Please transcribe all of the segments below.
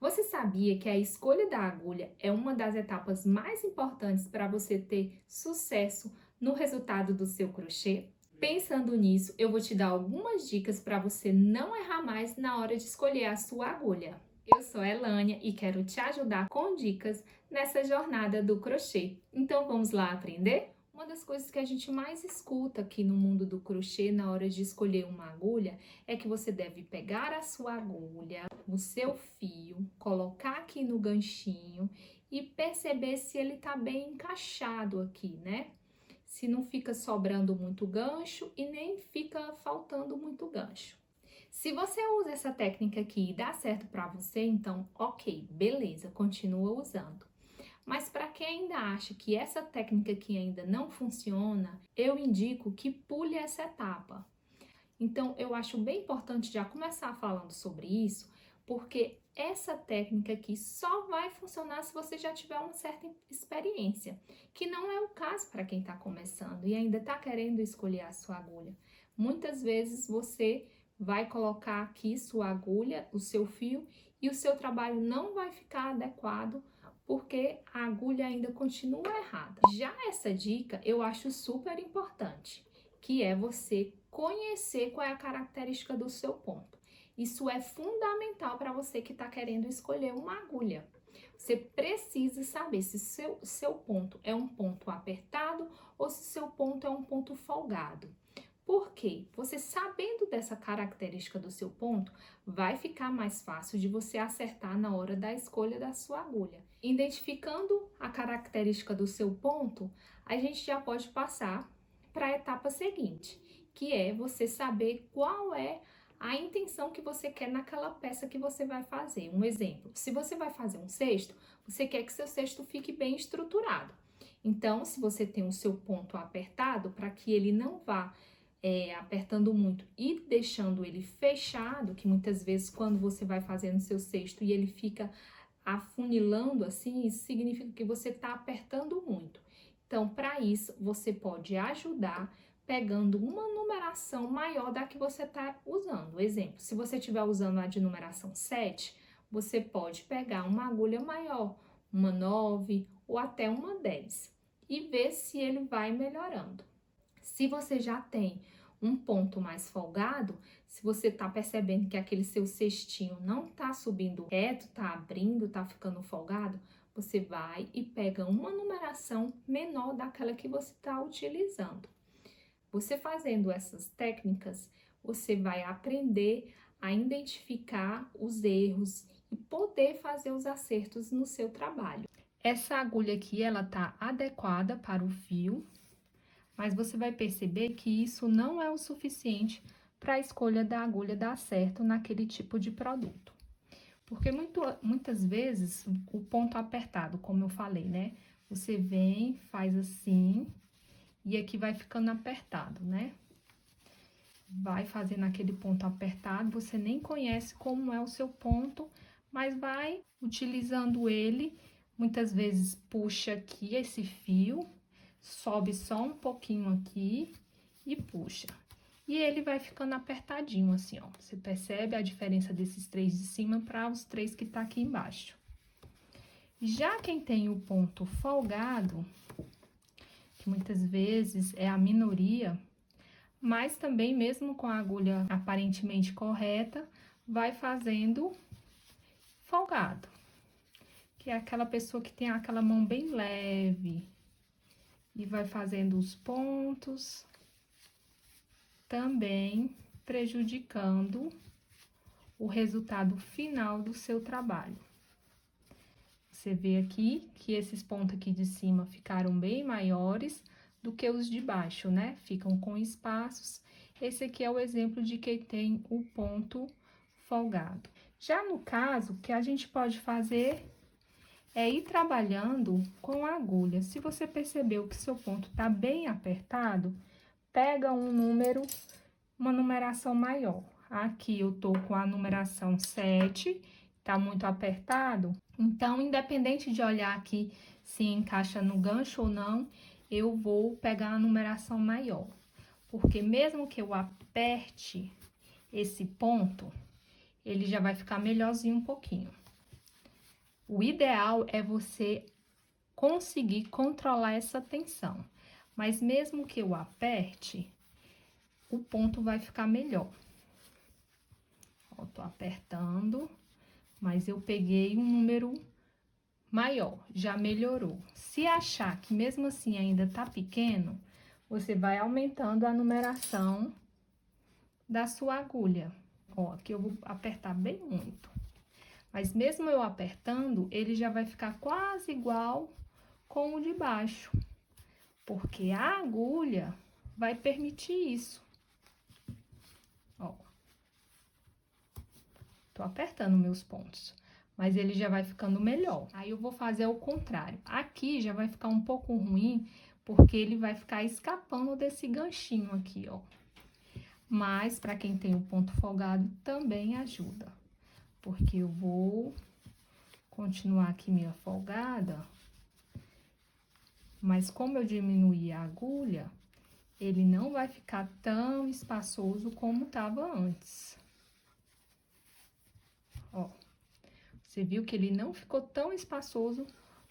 Você sabia que a escolha da agulha é uma das etapas mais importantes para você ter sucesso no resultado do seu crochê? Pensando nisso, eu vou te dar algumas dicas para você não errar mais na hora de escolher a sua agulha. Eu sou a Elânia e quero te ajudar com dicas nessa jornada do crochê. Então vamos lá aprender? Uma das coisas que a gente mais escuta aqui no mundo do crochê na hora de escolher uma agulha é que você deve pegar a sua agulha, o seu fio, colocar aqui no ganchinho e perceber se ele tá bem encaixado aqui, né? Se não fica sobrando muito gancho e nem fica faltando muito gancho. Se você usa essa técnica aqui e dá certo para você, então ok, beleza, continua usando. Mas para quem ainda acha que essa técnica aqui ainda não funciona, eu indico que pule essa etapa. Então, eu acho bem importante já começar falando sobre isso, porque essa técnica aqui só vai funcionar se você já tiver uma certa experiência, que não é o caso para quem está começando e ainda está querendo escolher a sua agulha. Muitas vezes você vai colocar aqui sua agulha, o seu fio, e o seu trabalho não vai ficar adequado porque a agulha ainda continua errada. Já essa dica eu acho super importante, que é você conhecer qual é a característica do seu ponto. Isso é fundamental para você que está querendo escolher uma agulha. Você precisa saber se seu ponto é um ponto apertado ou se seu ponto é um ponto folgado. Por quê? Você sabendo dessa característica do seu ponto, vai ficar mais fácil de você acertar na hora da escolha da sua agulha. Identificando a característica do seu ponto, a gente já pode passar para a etapa seguinte, que é você saber qual é a intenção que você quer naquela peça que você vai fazer. Um exemplo, se você vai fazer um cesto, você quer que seu cesto fique bem estruturado. Então, se você tem o seu ponto apertado, para que ele não vá apertando muito e deixando ele fechado, que muitas vezes quando você vai fazendo seu cesto e ele fica afunilando assim, isso significa que você está apertando muito. Então, para isso, você pode ajudar pegando uma numeração maior da que você está usando. Exemplo, se você estiver usando a de numeração 7, você pode pegar uma agulha maior, uma 9 ou até uma 10 e ver se ele vai melhorando. Se você já tem um ponto mais folgado, se você está percebendo que aquele seu cestinho não está subindo reto, está abrindo, está ficando folgado, você vai e pega uma numeração menor daquela que você está utilizando. Você fazendo essas técnicas, você vai aprender a identificar os erros e poder fazer os acertos no seu trabalho. Essa agulha aqui, ela tá adequada para o fio, mas você vai perceber que isso não é o suficiente para a escolha da agulha dar certo naquele tipo de produto. Porque muitas vezes o ponto apertado, como eu falei, né? Você vem, faz assim e aqui vai ficando apertado, né? Vai fazendo aquele ponto apertado, você nem conhece como é o seu ponto, mas vai utilizando ele, muitas vezes puxa aqui esse fio, sobe só um pouquinho aqui e puxa. E ele vai ficando apertadinho assim, ó. Você percebe a diferença desses três de cima para os três que tá aqui embaixo. Já quem tem o ponto folgado, que muitas vezes é a minoria, mas também mesmo com a agulha aparentemente correta, vai fazendo folgado. Que é aquela pessoa que tem aquela mão bem leve e vai fazendo os pontos, também prejudicando o resultado final do seu trabalho. Você vê aqui que esses pontos aqui de cima ficaram bem maiores do que os de baixo, né? Ficam com espaços. Esse aqui é o exemplo de quem tem o ponto folgado. Já no caso, o que a gente pode fazer é ir trabalhando com a agulha. Se você percebeu que seu ponto tá bem apertado, pega um número, uma numeração maior. Aqui eu tô com a numeração 7, tá muito apertado. Então, independente de olhar aqui se encaixa no gancho ou não, eu vou pegar a numeração maior. Porque mesmo que eu aperte esse ponto, ele já vai ficar melhorzinho um pouquinho. O ideal é você conseguir controlar essa tensão. Mas mesmo que eu aperte, o ponto vai ficar melhor. Ó, tô apertando, mas eu peguei um número maior, já melhorou. Se achar que mesmo assim ainda tá pequeno, você vai aumentando a numeração da sua agulha. Ó, aqui eu vou apertar bem muito. Mas mesmo eu apertando, ele já vai ficar quase igual com o de baixo, porque a agulha vai permitir isso. Ó, tô apertando meus pontos, mas ele já vai ficando melhor. Aí eu vou fazer o contrário. Aqui já vai ficar um pouco ruim, porque ele vai ficar escapando desse ganchinho aqui, ó. Mas para quem tem o ponto folgado também ajuda, porque eu vou continuar aqui minha folgada, mas como eu diminuí a agulha, ele não vai ficar tão espaçoso como estava antes. Ó, você viu que ele não ficou tão espaçoso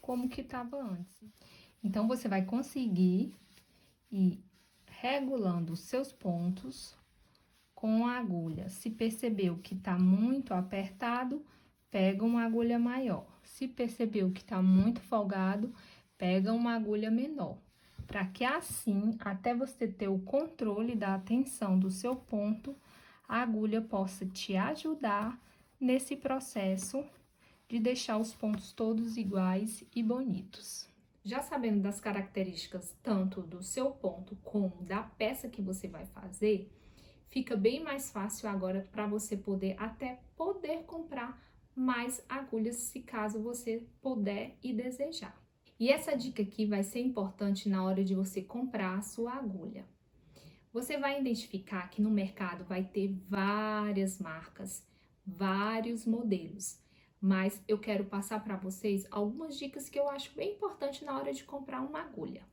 como que estava antes. Então, você vai conseguir ir regulando os seus pontos com a agulha. Se percebeu que tá muito apertado, pega uma agulha maior. Se percebeu que tá muito folgado, pega uma agulha menor. Para que assim, até você ter o controle da tensão do seu ponto, a agulha possa te ajudar nesse processo de deixar os pontos todos iguais e bonitos. Já sabendo das características tanto do seu ponto como da peça que você vai fazer, fica bem mais fácil agora para você poder comprar mais agulhas, se caso você puder e desejar. E essa dica aqui vai ser importante na hora de você comprar a sua agulha. Você vai identificar que no mercado vai ter várias marcas, vários modelos, mas eu quero passar para vocês algumas dicas que eu acho bem importante na hora de comprar uma agulha.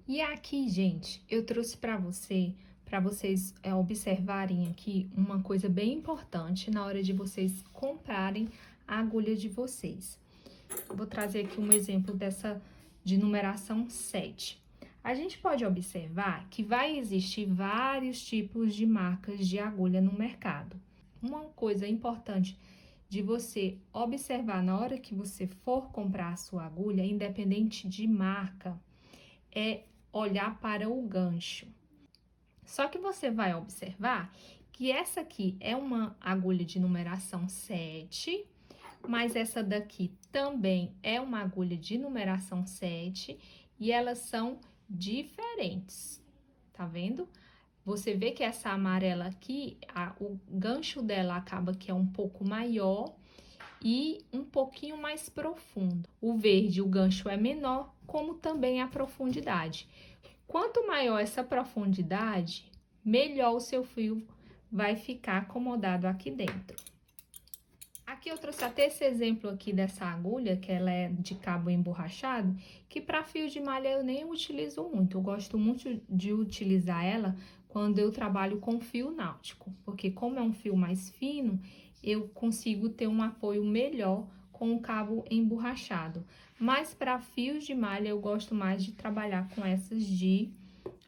E aqui, gente, eu trouxe para vocês observarem aqui uma coisa bem importante na hora de vocês comprarem a agulha de vocês. Vou trazer aqui um exemplo dessa de numeração 7. A gente pode observar que vai existir vários tipos de marcas de agulha no mercado. Uma coisa importante de você observar na hora que você for comprar a sua agulha, independente de marca, é olhar para o gancho. Só que você vai observar que essa aqui é uma agulha de numeração 7, mas essa daqui também é uma agulha de numeração 7 e elas são diferentes, tá vendo? Você vê que essa amarela aqui, o gancho dela acaba que é um pouco maior e um pouquinho mais profundo. O verde, o gancho é menor, como também a profundidade. Quanto maior essa profundidade, melhor o seu fio vai ficar acomodado aqui dentro. Aqui eu trouxe até esse exemplo aqui dessa agulha, que ela é de cabo emborrachado, que para fio de malha eu nem utilizo muito. Eu gosto muito de utilizar ela quando eu trabalho com fio náutico, porque como é um fio mais fino, eu consigo ter um apoio melhor com o cabo emborrachado. Mas para fios de malha eu gosto mais de trabalhar com essas de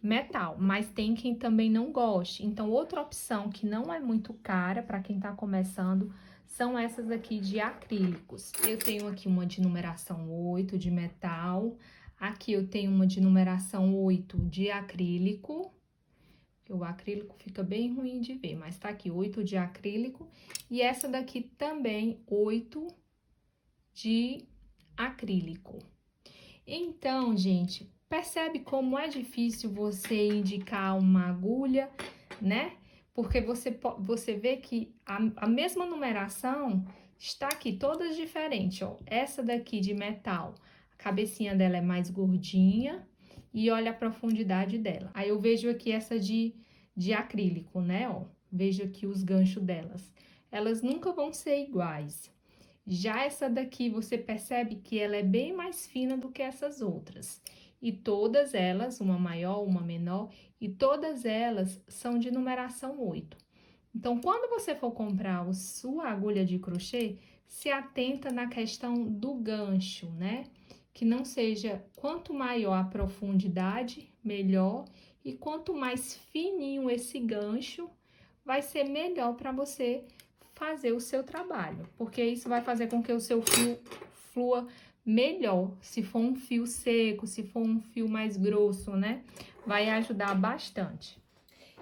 metal, mas tem quem também não goste. Então, outra opção que não é muito cara para quem tá começando são essas aqui de acrílicos. Eu tenho aqui uma de numeração 8 de metal, aqui eu tenho uma de numeração 8 de acrílico, que o acrílico fica bem ruim de ver, mas tá aqui 8 de acrílico, e essa daqui também 8 de acrílico. Então, gente, percebe como é difícil você indicar uma agulha, né? Porque você vê que a mesma numeração está aqui, todas diferentes, ó. Essa daqui de metal, a cabecinha dela é mais gordinha e olha a profundidade dela. Aí eu vejo aqui essa de acrílico, né, ó. Vejo aqui os ganchos delas. Elas nunca vão ser iguais. Já essa daqui, você percebe que ela é bem mais fina do que essas outras. E todas elas, uma maior, uma menor, e todas elas são de numeração 8. Então, quando você for comprar a sua agulha de crochê, se atenta na questão do gancho, né? Que não seja, quanto maior a profundidade, melhor, e quanto mais fininho esse gancho, vai ser melhor para você fazer o seu trabalho, porque isso vai fazer com que o seu fio flua melhor. Se for um fio seco, se for um fio mais grosso, né? Vai ajudar bastante.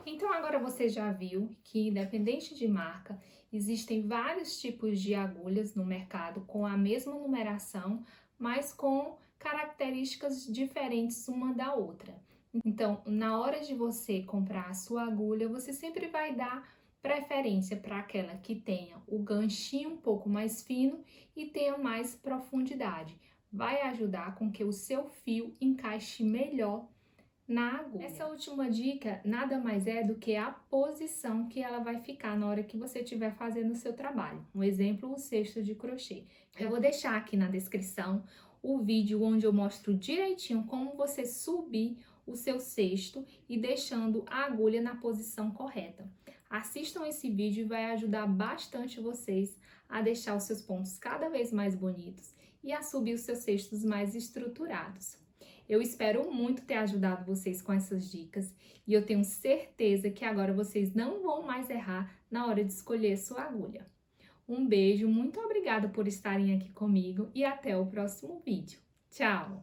Então, agora você já viu que, independente de marca, existem vários tipos de agulhas no mercado com a mesma numeração, mas com características diferentes uma da outra. Então, na hora de você comprar a sua agulha, você sempre vai dar preferência para aquela que tenha o ganchinho um pouco mais fino e tenha mais profundidade. Vai ajudar com que o seu fio encaixe melhor na agulha. Essa última dica nada mais é do que a posição que ela vai ficar na hora que você estiver fazendo o seu trabalho. Um exemplo, o cesto de crochê. Eu vou deixar aqui na descrição o vídeo onde eu mostro direitinho como você subir o seu cesto e deixando a agulha na posição correta. Assistam esse vídeo e vai ajudar bastante vocês a deixar os seus pontos cada vez mais bonitos e a subir os seus cestos mais estruturados. Eu espero muito ter ajudado vocês com essas dicas e eu tenho certeza que agora vocês não vão mais errar na hora de escolher sua agulha. Um beijo, muito obrigada por estarem aqui comigo e até o próximo vídeo. Tchau!